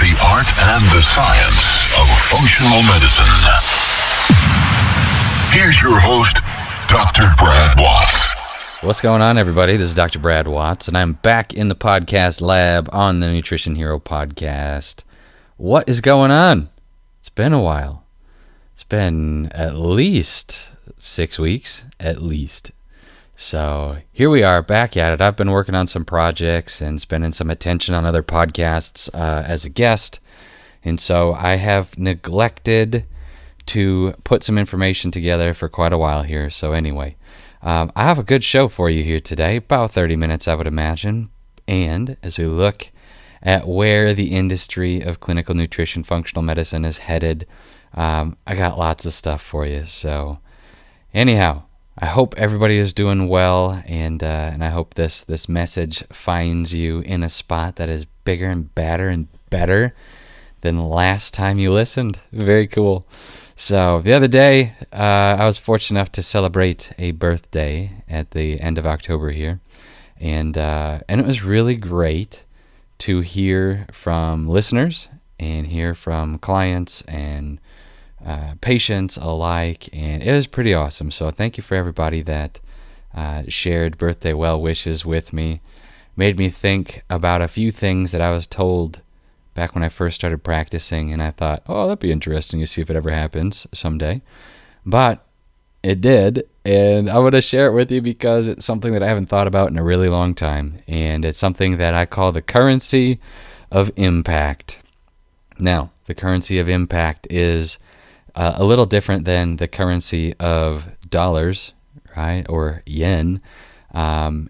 the art and the science of functional medicine. Here's your host, Dr. Brad Watts. What's going on, everybody? This is Dr. Brad Watts, and I'm back in the podcast lab on the Nutrition Hero podcast. What is going on? It's been a while. It's been at least 6 weeks, at least. So here we are back at it. I've been working on some projects and spending some attention on other podcasts as a guest. And so I have neglected to put some information together for quite a while here. So anyway, I have a good show for you here today, about 30 minutes I would imagine. And as we look at where the industry of clinical nutrition functional medicine is headed, I got lots of stuff for you. So anyhow, I hope everybody is doing well, and I hope this message finds you in a spot that is bigger and badder and better than the last time you listened. Very cool. So the other day, I was fortunate enough to celebrate a birthday at the end of October here, and it was really great to hear from listeners and hear from clients and patients alike, and it was pretty awesome. So thank you for everybody that shared birthday well wishes with me. Made me think about a few things that I was told back when I first started practicing, and I thought, oh, that'd be interesting to see if it ever happens someday. But it did, and I want to share it with you because it's something that I haven't thought about in a really long time, and it's something that I call the currency of impact. Now, the currency of impact is a little different than the currency of dollars, right, or yen. And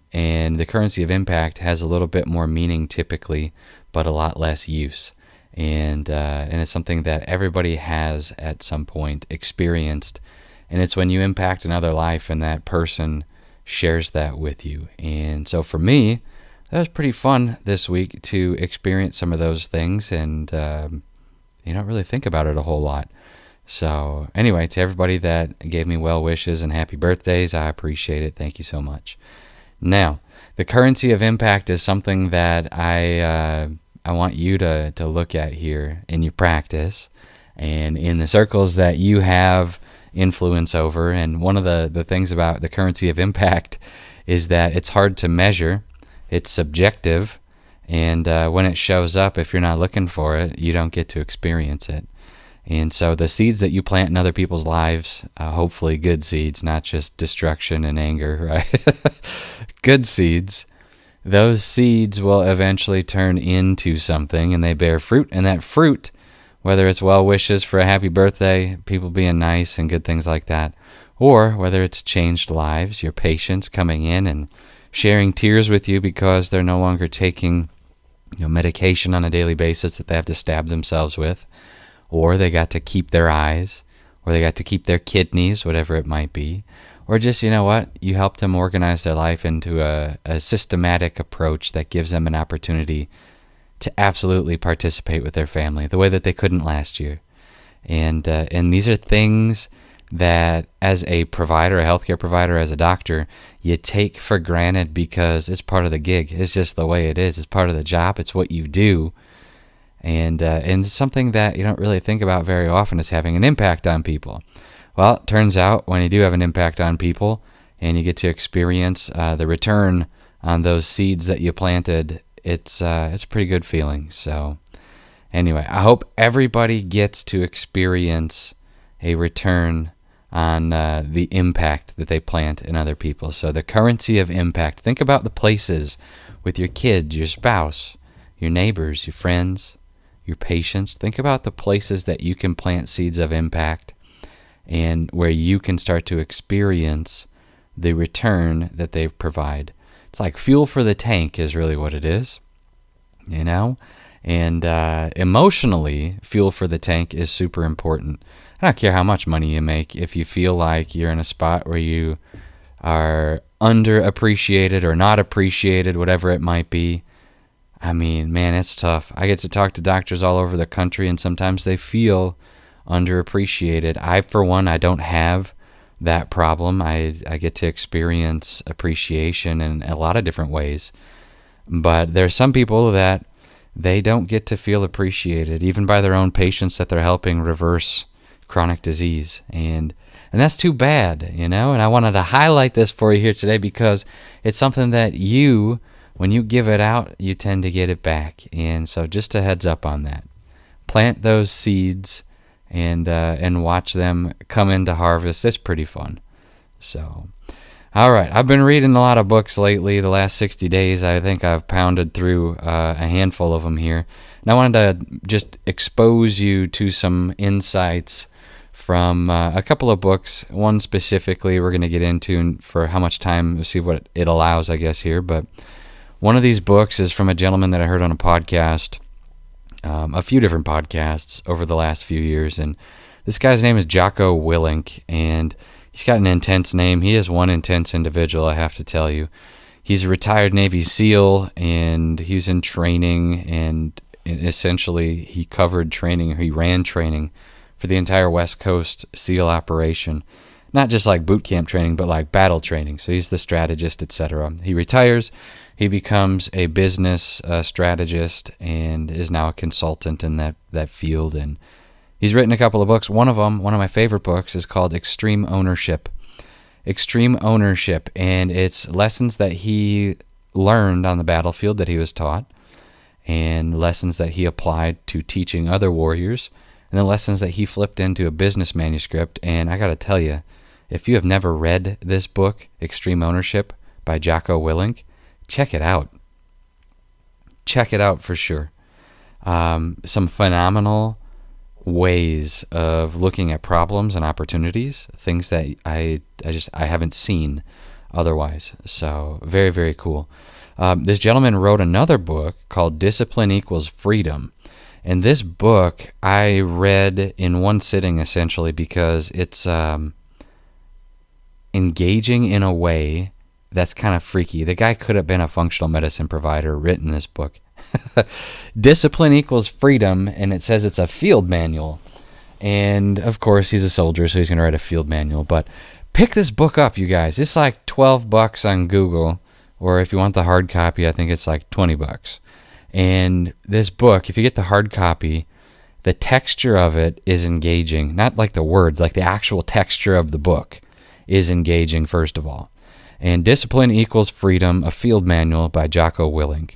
the currency of impact has a little bit more meaning typically, but a lot less use. And it's something that everybody has at some point experienced. And it's when you impact another life and that person shares that with you. And so for me, that was pretty fun this week to experience some of those things and you don't really think about it a whole lot. So anyway, to everybody that gave me well wishes and happy birthdays, I appreciate it. Thank you so much. Now, the currency of impact is something that I want you to look at here in your practice and in the circles that you have influence over. And one of the things about the currency of impact is that it's hard to measure. It's subjective. And when it shows up, if you're not looking for it, you don't get to experience it. And so the seeds that you plant in other people's lives, hopefully good seeds, not just destruction and anger, right? Good seeds. Those seeds will eventually turn into something, and they bear fruit. And that fruit, whether it's well wishes for a happy birthday, people being nice and good things like that, or whether it's changed lives, your patients coming in and sharing tears with you because they're no longer taking medication on a daily basis that they have to stab themselves with, or they got to keep their eyes, or they got to keep their kidneys, whatever it might be, or just, you know what, you helped them organize their life into a systematic approach that gives them an opportunity to absolutely participate with their family the way that they couldn't last year. And these are things that as a provider, a healthcare provider, as a doctor, you take for granted because it's part of the gig. It's just the way it is. It's part of the job. It's what you do. And it's something that you don't really think about very often is having an impact on people. Well, it turns out when you do have an impact on people and you get to experience the return on those seeds that you planted, it's a pretty good feeling. So anyway, I hope everybody gets to experience a return on the impact that they plant in other people. So the currency of impact. Think about the places with your kids, your spouse, your neighbors, your friends, your patients. Think about the places that you can plant seeds of impact and where you can start to experience the return that they provide. It's like fuel for the tank is really what it is, you know? And emotionally, fuel for the tank is super important. I don't care how much money you make. If you feel like you're in a spot where you are underappreciated or not appreciated, whatever it might be, I mean, man, it's tough. I get to talk to doctors all over the country, and sometimes they feel underappreciated. I, for one, I don't have that problem. I get to experience appreciation in a lot of different ways. But there are some people that they don't get to feel appreciated, even by their own patients that they're helping reverse chronic disease. And that's too bad, And I wanted to highlight this for you here today because it's something that when you give it out, you tend to get it back. And so just a heads up on that. Plant those seeds and watch them come into harvest. It's pretty fun. So, all right. I've been reading a lot of books lately. The last 60 days, I think I've pounded through a handful of them here. And I wanted to just expose you to some insights from a couple of books. One specifically we're going to get into for how much time, we'll see what it allows, I guess, here. But one of these books is from a gentleman that I heard on a podcast, a few different podcasts over the last few years. And this guy's name is Jocko Willink, and he's got an intense name. He is one intense individual, I have to tell you. He's a retired Navy SEAL, and he was in training, and essentially he covered training, or he ran training for the entire West Coast SEAL operation. Not just like boot camp training, but like battle training. So he's the strategist, etc. He retires. He becomes a business strategist and is now a consultant in that field. And he's written a couple of books. One of them, one of my favorite books, is called Extreme Ownership. Extreme Ownership. And it's lessons that he learned on the battlefield that he was taught, and lessons that he applied to teaching other warriors, and the lessons that he flipped into a business manuscript. And I got to tell you, if you have never read this book, Extreme Ownership by Jocko Willink, check it out. Check it out for sure. Some phenomenal ways of looking at problems and opportunities, things that I haven't seen otherwise. So very, very cool. This gentleman wrote another book called Discipline Equals Freedom. And this book I read in one sitting, essentially, because it's engaging in a way that's kind of freaky. The guy could have been a functional medicine provider, written this book. Discipline Equals Freedom, and it says it's a field manual. And, of course, he's a soldier, so he's going to write a field manual. But pick this book up, you guys. It's like $12 on Google, or if you want the hard copy, I think it's like $20. And this book, if you get the hard copy, the texture of it is engaging. Not like the words, like the actual texture of the book is engaging, first of all. And Discipline Equals Freedom, a field manual by Jocko Willink.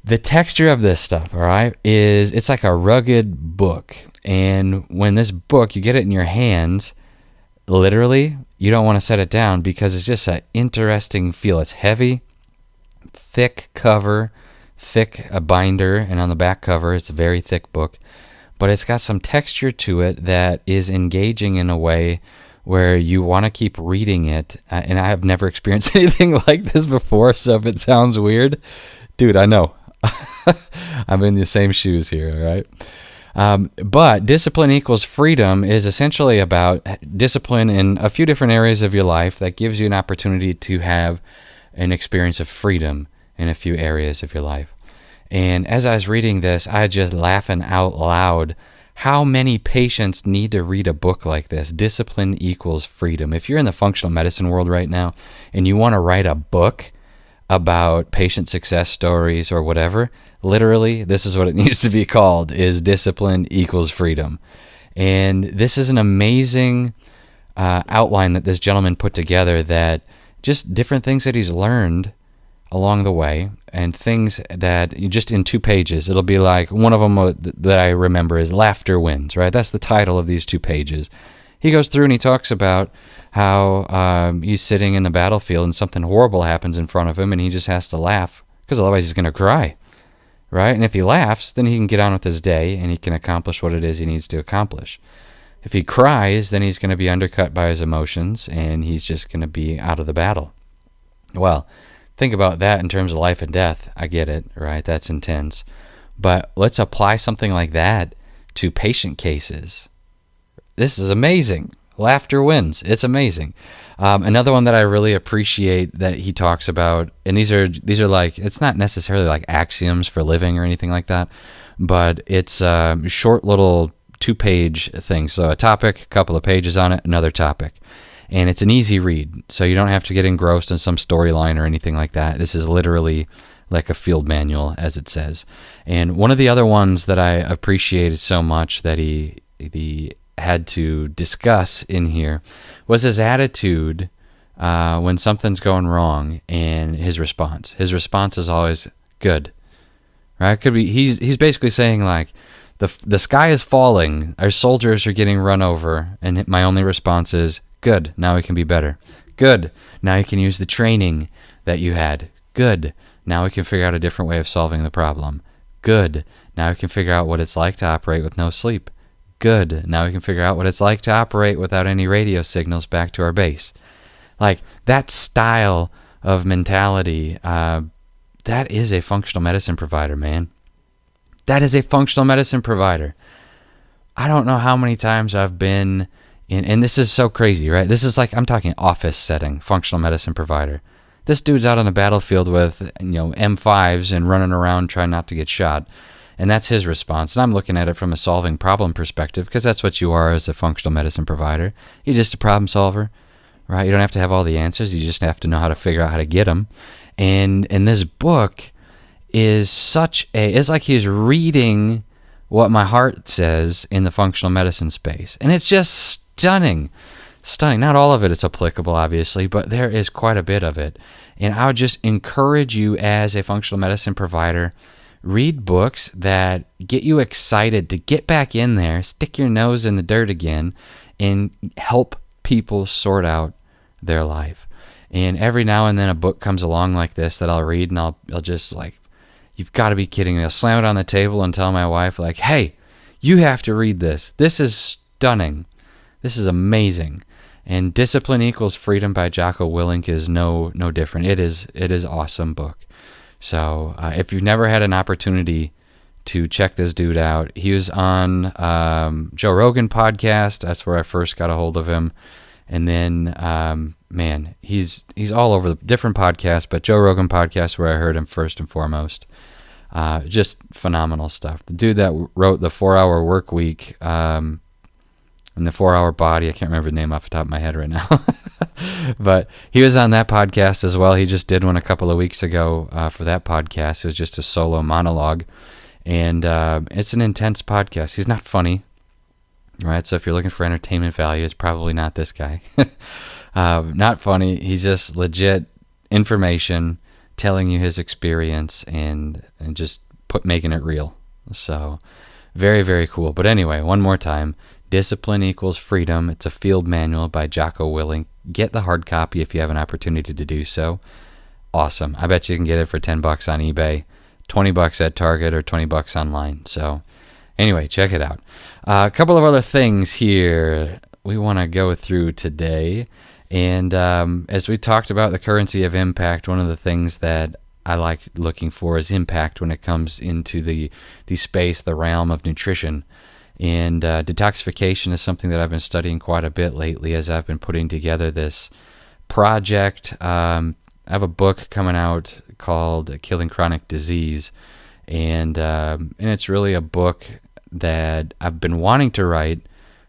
The texture of this stuff, all right, it's like a rugged book. And when this book, you get it in your hands, literally, you don't want to set it down because it's just an interesting feel. It's heavy, thick cover, thick a binder, and on the back cover, it's a very thick book. But it's got some texture to it that is engaging in a way where you want to keep reading it. And I have never experienced anything like this before, so if it sounds weird, dude, I know. I'm in the same shoes here, all right? But Discipline Equals Freedom is essentially about discipline in a few different areas of your life that gives you an opportunity to have an experience of freedom in a few areas of your life. And as I was reading this, I just laughing out loud. How many patients need to read a book like this? Discipline Equals Freedom. If you're in the functional medicine world right now and you want to write a book about patient success stories or whatever, literally, this is what it needs to be called, is Discipline Equals Freedom. And this is an amazing outline that this gentleman put together, that just different things that he's learned along the way, and things that just in 2 pages, it'll be like, one of them that I remember is Laughter Wins, right? That's the title of these 2 pages. He goes through and he talks about how he's sitting in the battlefield and something horrible happens in front of him, and he just has to laugh because otherwise he's going to cry, right? And if he laughs, then he can get on with his day and he can accomplish what it is he needs to accomplish. If he cries, then he's going to be undercut by his emotions and he's just going to be out of the battle. Well, think about that in terms of life and death. I get it, right? That's intense. But let's apply something like that to patient cases. This is amazing. Laughter wins. It's amazing. Another one that I really appreciate that he talks about, and these are like, it's not necessarily like axioms for living or anything like that, but it's short little 2-page things. So a topic, a couple of pages on it, another topic. And it's an easy read, so you don't have to get engrossed in some storyline or anything like that. This is literally like a field manual, as it says. And one of the other ones that I appreciated so much that he had to discuss in here was his attitude when something's going wrong, and his response. His response is always good, right? Could be he's basically saying like, the sky is falling, our soldiers are getting run over, and my only response is good. Now we can be better. Good. Now you can use the training that you had. Good. Now we can figure out a different way of solving the problem. Good. Now we can figure out what it's like to operate with no sleep. Good. Now we can figure out what it's like to operate without any radio signals back to our base. Like, that style of mentality, that is a functional medicine provider, man. That is a functional medicine provider. I don't know how many times I've been in, and this is so crazy, right? This is like, I'm talking office setting, functional medicine provider. This dude's out on the battlefield with, M5s and running around trying not to get shot. And that's his response. And I'm looking at it from a solving problem perspective, because that's what you are as a functional medicine provider. You're just a problem solver, right? You don't have to have all the answers. You just have to know how to figure out how to get them. And this book is it's like he's reading what my heart says in the functional medicine space. And it's just stunning. Not all of it is applicable, obviously, but there is quite a bit of it. And I would just encourage you as a functional medicine provider, read books that get you excited to get back in there, stick your nose in the dirt again, and help people sort out their life. And every now and then a book comes along like this that I'll read, and I'll just like, you've got to be kidding me. I'll slam it on the table and tell my wife, like, hey, you have to read this. This is stunning. This is amazing. And Discipline Equals Freedom by Jocko Willink is no different. It is awesome book. So if you've never had an opportunity to check this dude out, he was on Joe Rogan podcast. That's where I first got a hold of him. And then, man, he's all over the different podcasts, but Joe Rogan podcast where I heard him first and foremost. Just phenomenal stuff. The dude that wrote the 4-Hour Work Week and the 4-Hour Body, I can't remember the name off the top of my head right now, but he was on that podcast as well. He just did one a couple of weeks ago for that podcast. It was just a solo monologue, and it's an intense podcast. He's not funny, right? So if you're looking for entertainment value, it's probably not this guy. Not funny. He's just legit information, telling you his experience and just making it real. So very, very cool. But anyway, one more time, Discipline Equals Freedom. It's a field manual by Jocko Willink. Get the hard copy if you have an opportunity to do so. Awesome. I bet you can get it for $10 on eBay, $20 at Target, or $20 online. So anyway, check it out. A couple of other things here we want to go through today. And as we talked about the currency of impact, one of the things that I like looking for is impact when it comes into the space, the realm of nutrition. And detoxification is something that I've been studying quite a bit lately as I've been putting together this project. I have a book coming out called Killing Chronic Disease. And it's really a book that I've been wanting to write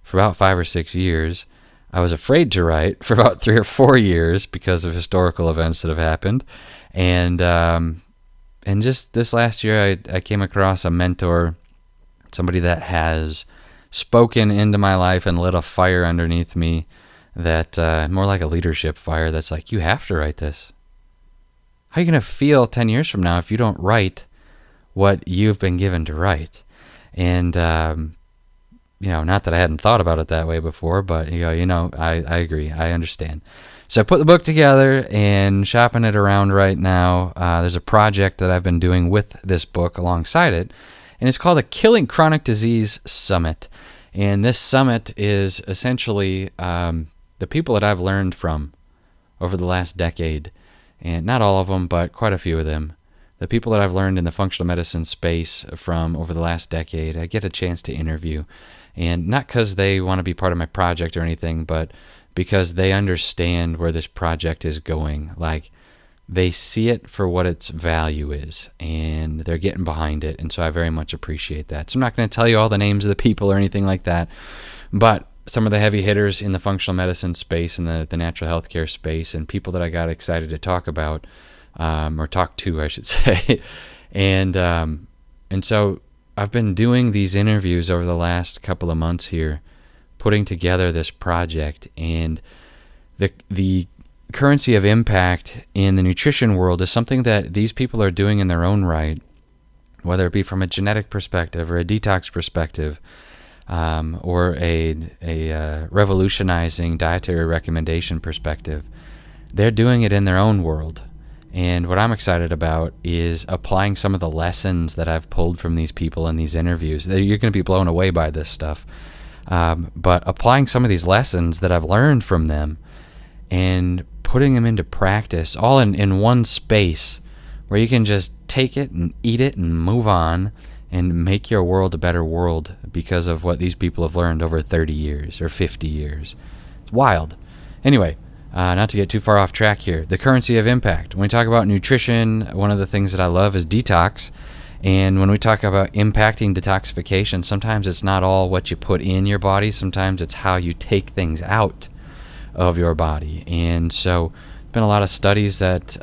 for about 5 or 6 years. I was afraid to write for about 3 or 4 years because of historical events that have happened. And just this last year, I came across a mentor, somebody that has spoken into my life and lit a fire underneath me that more like a leadership fire that's like, you have to write this. How are you going to feel 10 years from now if you don't write what you've been given to write? And not that I hadn't thought about it that way before, but I agree. I understand. So I put the book together and shopping it around right now. There's a project that I've been doing with this book alongside it, and it's called the Killing Chronic Disease Summit. And this summit is essentially the people that I've learned from over the last decade, and not all of them, but quite a few of them. The people that I've learned in the functional medicine space from over the last decade, I get a chance to interview. And not because they want to be part of my project or anything, but because they understand where this project is going. Like, they see it for what its value is, and they're getting behind it. And so I very much appreciate that. So I'm not going to tell you all the names of the people or anything like that, but some of the heavy hitters in the functional medicine space and the natural health care space and people that I got excited to talk about or talk to, I should say. And so I've been doing these interviews over the last couple of months here, putting together this project, and the currency of impact in the nutrition world is something that these people are doing in their own right, whether it be from a genetic perspective or a detox perspective, or a revolutionizing dietary recommendation perspective. They're doing it in their own world. And what I'm excited about is applying some of the lessons that I've pulled from these people in these interviews. You're going to be blown away by this stuff. But applying some of these lessons that I've learned from them and putting them into practice all in one space where you can just take it and eat it and move on and make your world a better world because of what these people have learned over 30 years or 50 years. It's wild. Anyway, not to get too far off track here, the currency of impact. When we talk about nutrition, one of the things that I love is detox. And when we talk about impacting detoxification, sometimes it's not all what you put in your body. Sometimes it's how you take things out of your body. And so there's been a lot of studies that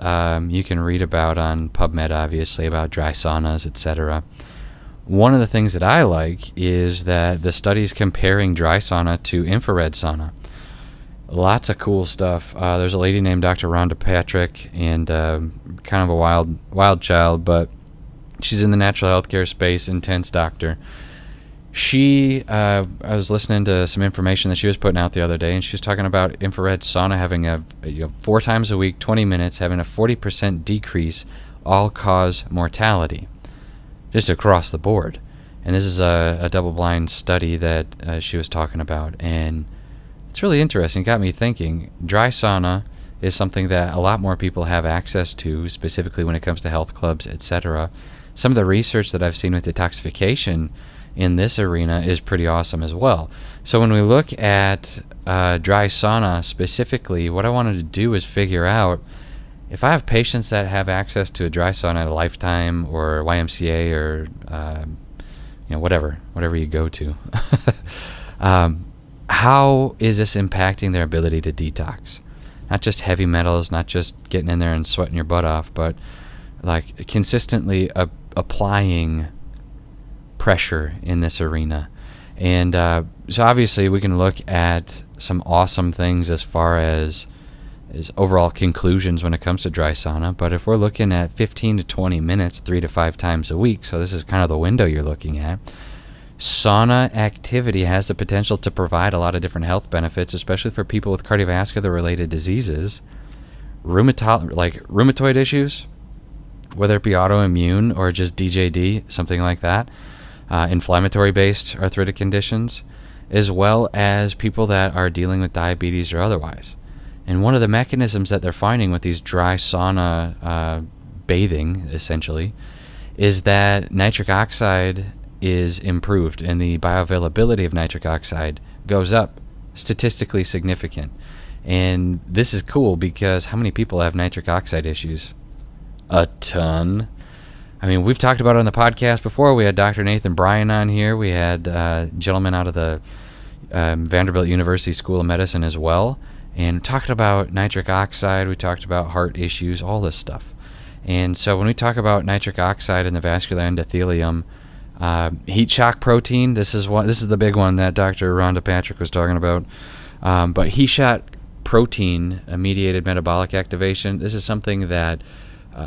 you can read about on PubMed, obviously, about dry saunas, etc. One of the things that I like is that the studies comparing dry sauna to infrared sauna. Lots of cool stuff. There's a lady named Dr. Rhonda Patrick, and kind of a wild child, but she's in the natural healthcare space, intense doctor. I was listening to some information that she was putting out the other day, and she was talking about infrared sauna having 4 times a week, 20 minutes, having a 40% decrease all-cause mortality, just across the board. And this is a double-blind study that she was talking about, and it's really interesting. It got me thinking. Dry sauna is something that a lot more people have access to, specifically when it comes to health clubs, etc. Some of the research that I've seen with detoxification in this arena is pretty awesome as well. So when we look at dry sauna specifically, what I wanted to do is figure out if I have patients that have access to a dry sauna at a Lifetime or YMCA or whatever you go to. How is this impacting their ability to detox? Not just heavy metals, not just getting in there and sweating your butt off, but like consistently applying pressure in this arena. And so obviously we can look at some awesome things as far as overall conclusions when it comes to dry sauna. But if we're looking at 15 to 20 minutes, 3 to 5 times a week, so this is kind of the window you're looking at, sauna activity has the potential to provide a lot of different health benefits, especially for people with cardiovascular related diseases, rheumatoid issues, whether it be autoimmune or just DJD, something like that, inflammatory based arthritic conditions, as well as people that are dealing with diabetes or otherwise. And one of the mechanisms that they're finding with these dry sauna bathing, essentially, is that nitric oxide is improved and the bioavailability of nitric oxide goes up, statistically significant. And this is cool because how many people have nitric oxide issues? A ton. I mean, we've talked about it on the podcast before. We had Dr. Nathan Bryan on here. We had a gentleman out of the Vanderbilt University School of Medicine as well, and talked about nitric oxide. We talked about heart issues, all this stuff. And so when we talk about nitric oxide in the vascular endothelium, heat shock protein, this is the big one that Dr. Rhonda Patrick was talking about. But heat shock protein mediated metabolic activation, this is something that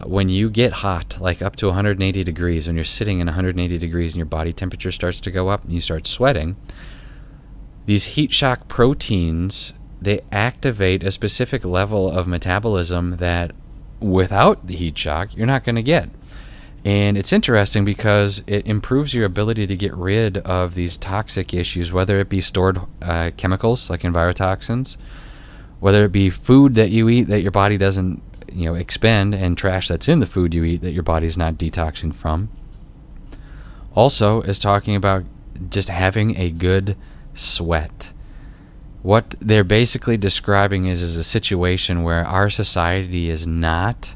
when you get hot, like up to 180 degrees, when you're sitting in 180 degrees and your body temperature starts to go up and you start sweating, these heat shock proteins, they activate a specific level of metabolism that without the heat shock, you're not going to get. And it's interesting because it improves your ability to get rid of these toxic issues, whether it be stored chemicals like envirotoxins, whether it be food that you eat that your body doesn't expend, and trash that's in the food you eat that your body's not detoxing from. Also is talking about just having a good sweat. What they're basically describing is a situation where our society is not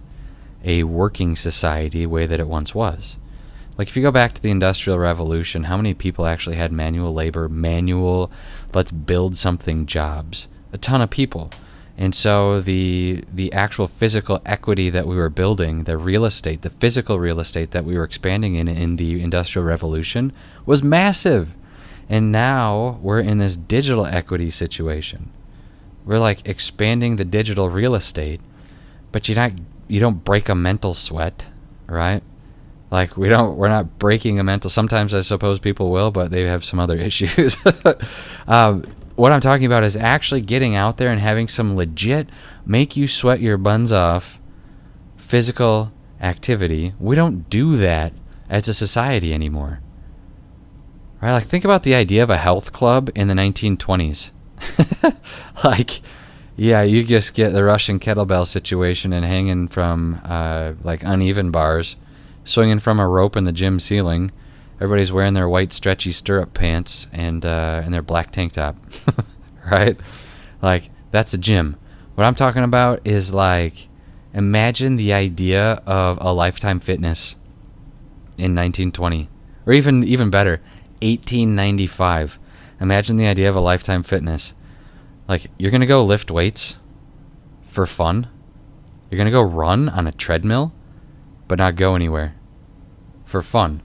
a working society the way that it once was. Like if you go back to the Industrial Revolution, how many people actually had manual labor, let's build something jobs? A ton of people. And so the actual physical equity that we were building, the real estate, the physical real estate that we were expanding in the Industrial Revolution was massive. And now we're in this digital equity situation. We're like expanding the digital real estate, but you don't break a mental sweat, right? Like we're not breaking a mental. Sometimes I suppose people will, but they have some other issues. What I'm talking about is actually getting out there and having some legit make you sweat your buns off physical activity. We don't do that as a society anymore. Right? Like think about the idea of a health club in the 1920s. Like, yeah, you just get the Russian kettlebell situation and hanging from like uneven bars, swinging from a rope in the gym ceiling. Everybody's wearing their white stretchy stirrup pants and their black tank top, right? Like, that's a gym. What I'm talking about is, like, imagine the idea of a Lifetime Fitness in 1920. Or even better, 1895. Imagine the idea of a Lifetime Fitness. Like, you're going to go lift weights for fun. You're going to go run on a treadmill, but not go anywhere for fun.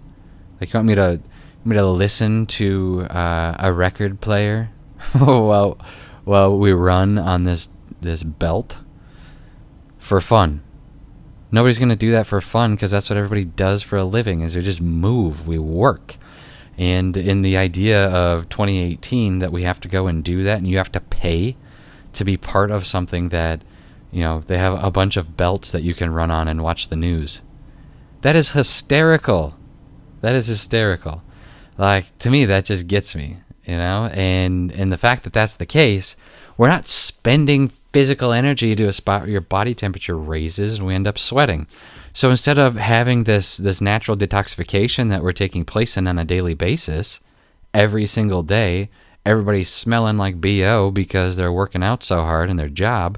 Like, you want me to listen to a record player while we run on this belt for fun? Nobody's going to do that for fun, because that's what everybody does for a living, is we just move, we work. And in the idea of 2018 that we have to go and do that, and you have to pay to be part of something that, you know, they have a bunch of belts that you can run on and watch the news. That is hysterical. That is hysterical. Like, to me, that just gets me, you know? And the fact that that's the case, we're not spending physical energy to a spot where your body temperature raises and we end up sweating. So instead of having this natural detoxification that we're taking place in on a daily basis, every single day, everybody's smelling like BO because they're working out so hard in their job,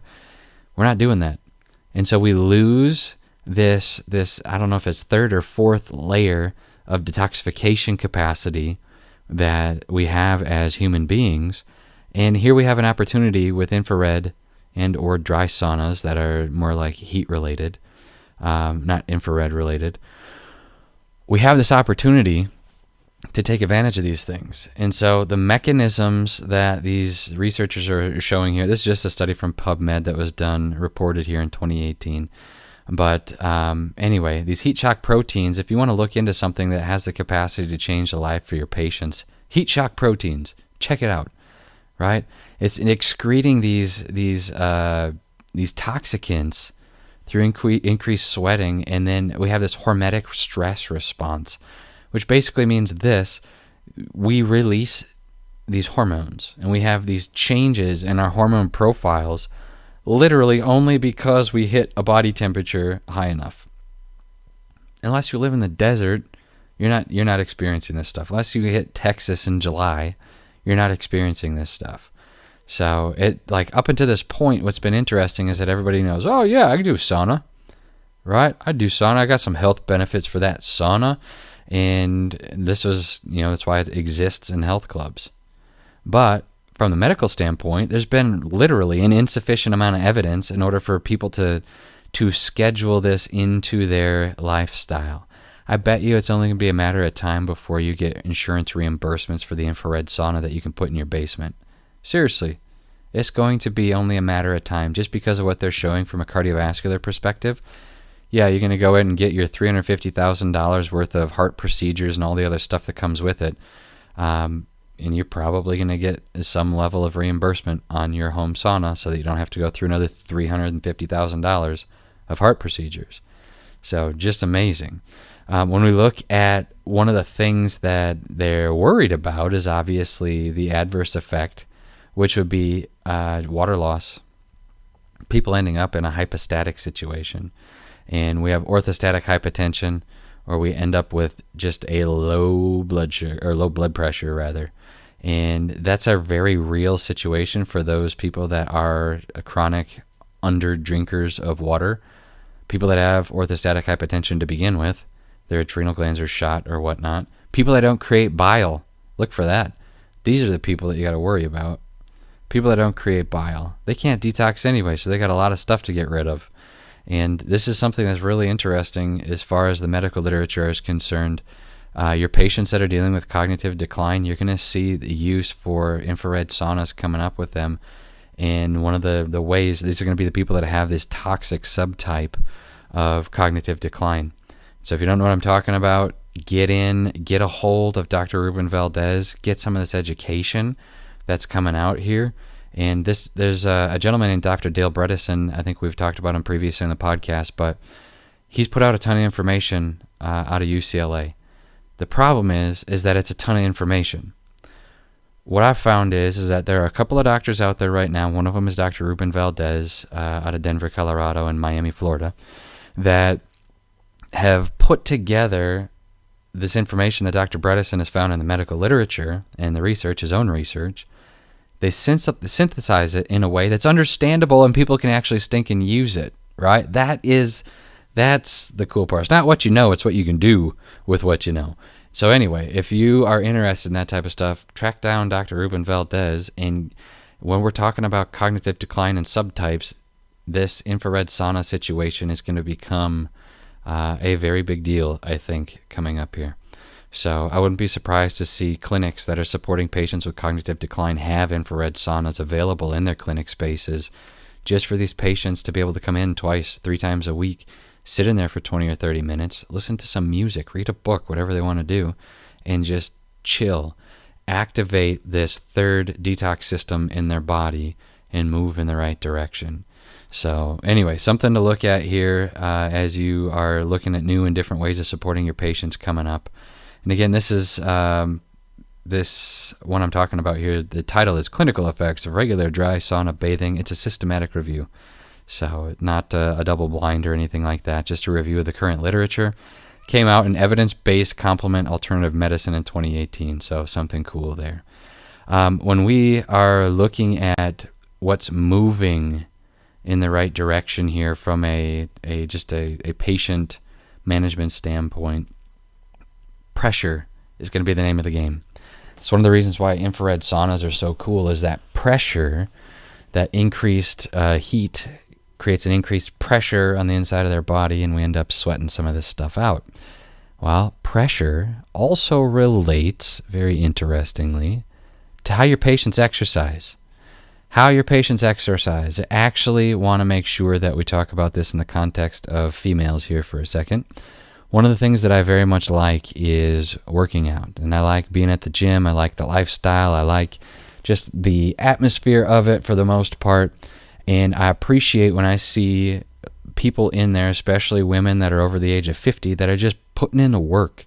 we're not doing that. And so we lose this I don't know if it's third or fourth layer of detoxification capacity that we have as human beings. And here we have an opportunity with infrared and or dry saunas that are more like heat related, not infrared related. We have this opportunity to take advantage of these things. And so the mechanisms that these researchers are showing here, this is just a study from PubMed that was reported here in 2018. But anyway, these heat shock proteins, if you want to look into something that has the capacity to change the life for your patients, heat shock proteins, check it out, right? It's excreting these toxicants through increased sweating, and then we have this hormetic stress response, which basically means we release these hormones, and we have these changes in our hormone profiles literally only because we hit a body temperature high enough. Unless you live in the desert, you're not experiencing this stuff. Unless you hit Texas in July, you're not experiencing this stuff. So it, like, up until this point, what's been interesting is that everybody knows, oh yeah, I can do sauna, right? I do sauna. I got some health benefits for that sauna. And this was, that's why it exists in health clubs. But from the medical standpoint, there's been literally an insufficient amount of evidence in order for people to schedule this into their lifestyle. I bet you it's only going to be a matter of time before you get insurance reimbursements for the infrared sauna that you can put in your basement. Seriously, it's going to be only a matter of time just because of what they're showing from a cardiovascular perspective. Yeah, you're going to go ahead and get your $350,000 worth of heart procedures and all the other stuff that comes with it. And you're probably going to get some level of reimbursement on your home sauna so that you don't have to go through another $350,000 of heart procedures. So just amazing. When we look at one of the things that they're worried about is obviously the adverse effect, which would be water loss. People ending up in a hypostatic situation. And we have orthostatic hypotension, or we end up with just a low blood pressure rather. And that's a very real situation for those people that are chronic under drinkers of water. People that have orthostatic hypotension to begin with, their adrenal glands are shot or whatnot. People that don't create bile, look for that. These are the people that you got to worry about. people that don't create bile. They can't detox anyway, so they got a lot of stuff to get rid of. And this is something that's really interesting as far as the medical literature is concerned. Your patients that are dealing with cognitive decline, you're going to see the use for infrared saunas coming up with them. And one of the ways, these are going to be the people that have this toxic subtype of cognitive decline. So if you don't know what I'm talking about, get a hold of Dr. Ruben Valdes, get some of this education that's coming out here. And there's a gentleman named Dr. Dale Bredesen. I think we've talked about him previously in the podcast, but he's put out a ton of information out of UCLA. The problem is that it's a ton of information. What I've found is that there are a couple of doctors out there right now. One of them is Dr. Ruben Valdes out of Denver, Colorado, and Miami, Florida, that have put together this information that Dr. Bredesen has found in the medical literature and the research, his own research. They synthesize it in a way that's understandable and people can actually stink and use it, right? That's the cool part. It's not what you know, it's what you can do with what you know. So anyway, if you are interested in that type of stuff, track down Dr. Ruben Valdes. And when we're talking about cognitive decline and subtypes, this infrared sauna situation is going to become a very big deal, I think, coming up here. So I wouldn't be surprised to see clinics that are supporting patients with cognitive decline have infrared saunas available in their clinic spaces just for these patients to be able to come in 2-3 times a week, sit in there for 20 or 30 minutes, listen to some music, read a book, whatever they want to do, and just chill, activate this third detox system in their body and move in the right direction. So anyway, something to look at here as you are looking at new and different ways of supporting your patients coming up. And again, this is this one I'm talking about here. The title is Clinical Effects of Regular Dry Sauna Bathing. It's a systematic review. So not a double blind or anything like that, just a review of the current literature. Came out in Evidence-Based Complement Alternative Medicine in 2018, so something cool there. When we are looking at what's moving in the right direction here from a patient management standpoint, pressure is going to be the name of the game. It's one of the reasons why infrared saunas are so cool is that pressure, that increased heat creates an increased pressure on the inside of their body, and we end up sweating some of this stuff out. Well, pressure also relates, very interestingly, to how your patients exercise. How your patients exercise. I actually want to make sure that we talk about this in the context of females here for a second. One of the things that I very much like is working out, and I like being at the gym. I like the lifestyle. I like just the atmosphere of it for the most part. And I appreciate when I see people in there, especially women that are over the age of 50, that are just putting in the work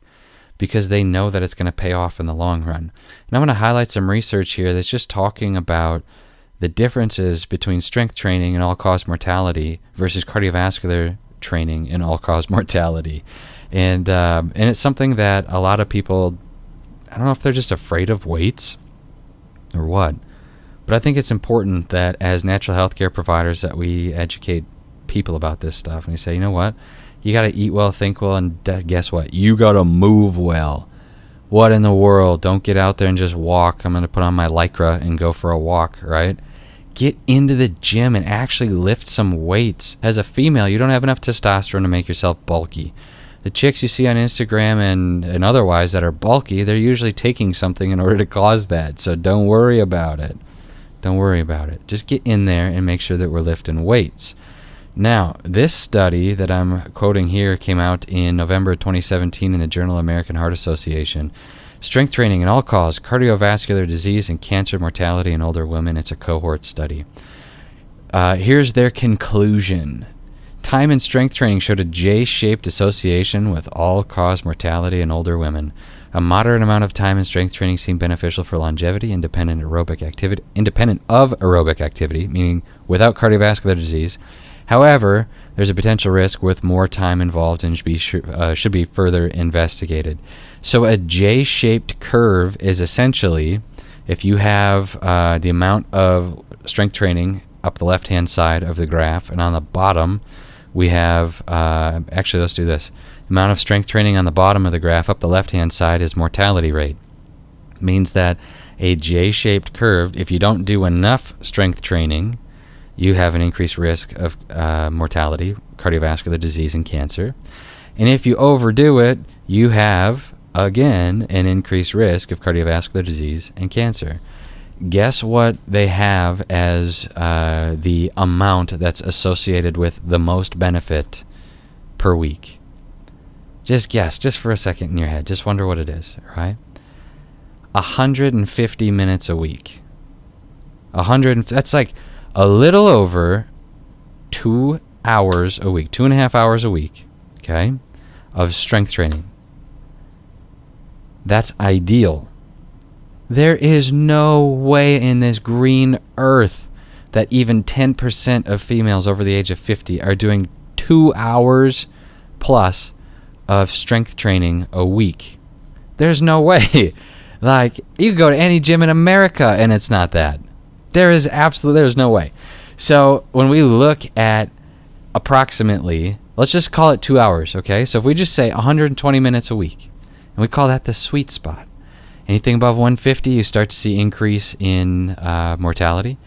because they know that it's going to pay off in the long run. And I'm going to highlight some research here that's just talking about the differences between strength training and all-cause mortality versus cardiovascular training and all-cause mortality. And it's something that a lot of people, I don't know if they're just afraid of weights or what, but I think it's important that as natural health care providers that we educate people about this stuff. And we say, you know what? You got to eat well, think well, and guess what? You got to move well. What in the world? Don't get out there and just walk. I'm going to put on my Lycra and go for a walk, right? Get into the gym and actually lift some weights. As a female, you don't have enough testosterone to make yourself bulky. The chicks you see on Instagram and otherwise that are bulky, they're usually taking something in order to cause that. So don't worry about it. Don't worry about it. Just get in there and make sure that we're lifting weights. Now, this study that I'm quoting here came out in November 2017 in the Journal of American Heart Association. Strength training and all-cause cardiovascular disease and cancer mortality in older women. It's a cohort study. Here's their conclusion. Time and strength training showed a J-shaped association with all-cause mortality in older women. A moderate amount of time and strength training seemed beneficial for longevity, independent of aerobic activity, meaning without cardiovascular disease. However, there's a potential risk with more time involved and should be further investigated. So a J-shaped curve is essentially if you have the amount of strength training up the left-hand side of the graph, and on the bottom we have, actually let's do this. Amount of strength training on the bottom of the graph up the left-hand side is mortality rate. It means that a J-shaped curve. If you don't do enough strength training, you have an increased risk of mortality, cardiovascular disease, and cancer. And if you overdo it, you have, again, an increased risk of cardiovascular disease and cancer. Guess what they have as the amount that's associated with the most benefit per week? Just guess, just for a second in your head. Just wonder what it is, right? 150 minutes a week. That's like a little over 2 hours a week, 2.5 hours a week, okay, of strength training. That's ideal. There is no way in this green earth that even 10% of females over the age of 50 are doing 2 hours plus of strength training a week. There's no way. Like, you can go to any gym in America and it's not that. There's no way. So when we look at approximately, let's just call it 2 hours, okay? So if we just say 120 minutes a week, and we call that the sweet spot. Anything above 150, you start to see increase in mortality.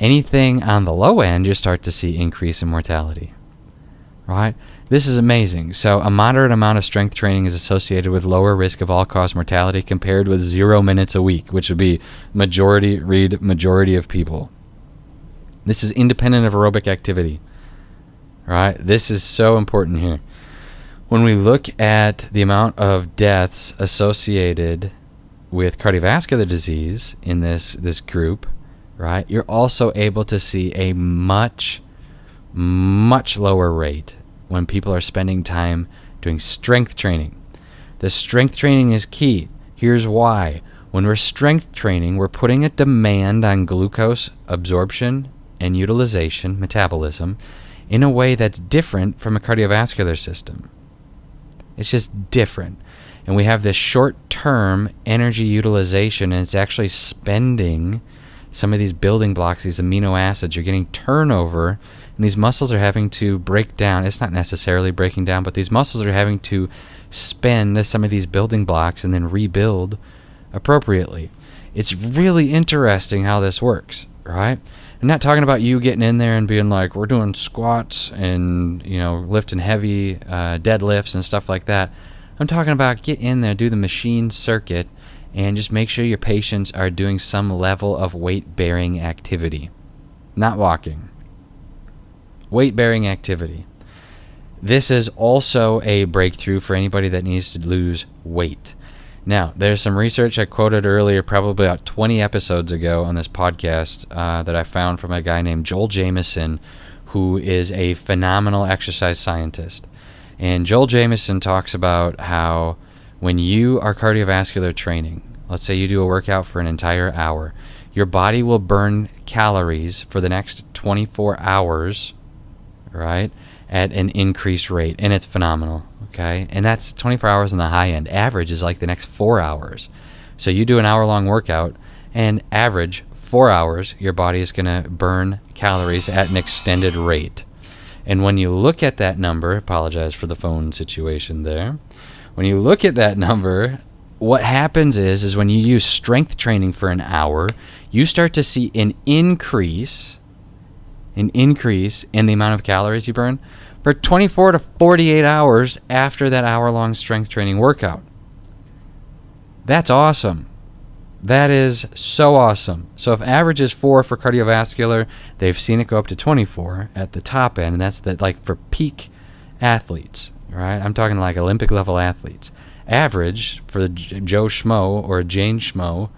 Anything on the low end, you start to see increase in mortality. Right? This is amazing. So a moderate amount of strength training is associated with lower risk of all-cause mortality compared with 0 minutes a week, which would be majority of people. This is independent of aerobic activity. Right? This is so important here. When we look at the amount of deaths associated with cardiovascular disease in this group, right, you're also able to see a much lower rate when people are spending time doing strength training. The strength training is key. Here's why. When we're strength training, we're putting a demand on glucose absorption and utilization, metabolism, in a way that's different from a cardiovascular system. It's just different. And we have this short-term energy utilization, and it's actually spending some of these building blocks, these amino acids. You're getting turnover, and these muscles are having to break down. It's not necessarily breaking down, but these muscles are having to spend some of these building blocks and then rebuild appropriately. It's really interesting how this works, right? I'm not talking about you getting in there and being like, we're doing squats and, lifting heavy deadlifts and stuff like that. I'm talking about get in there, do the machine circuit, and just make sure your patients are doing some level of weight-bearing activity. Not walking. Weight-bearing activity. This is also a breakthrough for anybody that needs to lose weight. Now, there's some research I quoted earlier, probably about 20 episodes ago on this podcast, that I found from a guy named Joel Jamieson, who is a phenomenal exercise scientist. And Joel Jamieson talks about how when you are cardiovascular training, let's say you do a workout for an entire hour, your body will burn calories for the next 24 hours, right, at an increased rate. And it's phenomenal, okay? And that's 24 hours on the high end. Average is like the next 4 hours. So you do an hour-long workout, and average 4 hours, your body is going to burn calories at an extended rate. And when you look at that number, apologize for the phone situation there. When you look at that number, what happens is when you use strength training for an hour, you start to see an increase in the amount of calories you burn for 24 to 48 hours after that hour-long strength training workout. That's awesome. That is so awesome. So if average is 4 for cardiovascular, they've seen it go up to 24 at the top end, and that's for peak athletes, right? I'm talking like Olympic level athletes. Average for the Joe Schmo or Jane Schmo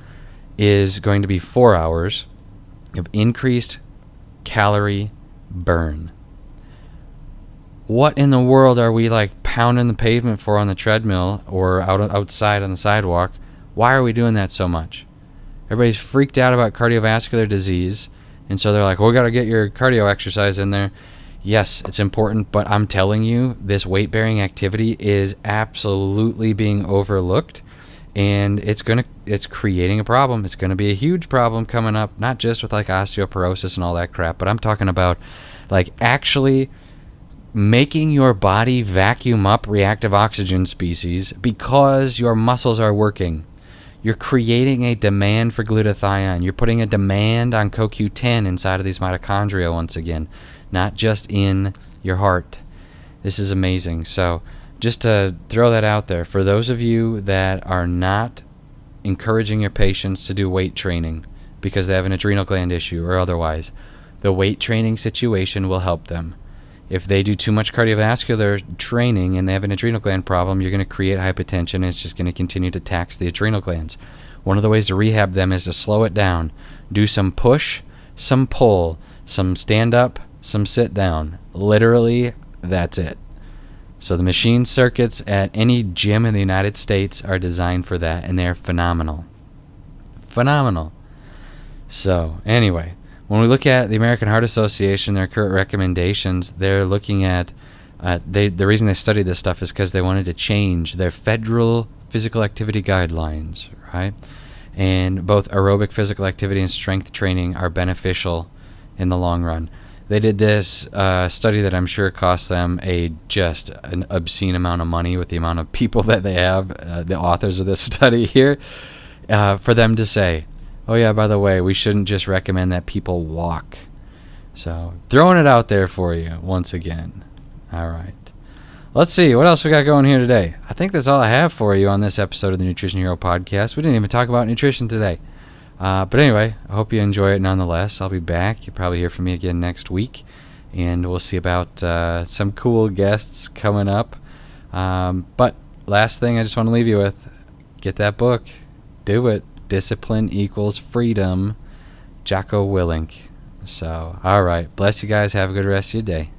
is going to be 4 hours of increased calorie burn. What in the world are we pounding the pavement for on the treadmill or outside on the sidewalk? Why are we doing that so much? Everybody's freaked out about cardiovascular disease, and so they're like, well, we got to get your cardio exercise in there. Yes, it's important, but I'm telling you, this weight-bearing activity is absolutely being overlooked, and it's creating a problem. It's going to be a huge problem coming up, not just with osteoporosis and all that crap, but I'm talking about actually making your body vacuum up reactive oxygen species because your muscles are working. you're creating a demand for glutathione. You're putting a demand on CoQ10 inside of these mitochondria once again, not just in your heart. This is amazing. So just to throw that out there, for those of you that are not encouraging your patients to do weight training because they have an adrenal gland issue or otherwise, the weight training situation will help them. If they do too much cardiovascular training and they have an adrenal gland problem, you're going to create hypertension, and it's just going to continue to tax the adrenal glands. One of the ways to rehab them is to slow it down. Do some push, some pull, some stand up, some sit down. Literally, that's it. So the machine circuits at any gym in the United States are designed for that, and they're phenomenal. Phenomenal. So anyway, when we look at the American Heart Association, their current recommendations, they're looking at, the reason they studied this stuff is because they wanted to change their federal physical activity guidelines, right? And both aerobic physical activity and strength training are beneficial in the long run. They did this study that I'm sure cost them just an obscene amount of money with the amount of people that they have, the authors of this study here, for them to say, oh yeah, by the way, we shouldn't just recommend that people walk. So throwing it out there for you once again. All right. Let's see, what else we got going here today? I think that's all I have for you on this episode of the Nutrition Hero podcast. We didn't even talk about nutrition today. But anyway, I hope you enjoy it nonetheless. I'll be back. You'll probably hear from me again next week. And we'll see about some cool guests coming up. But last thing I just want to leave you with, get that book. Do it. Discipline Equals Freedom. Jocko Willink. So, all right. Bless you guys. Have a good rest of your day.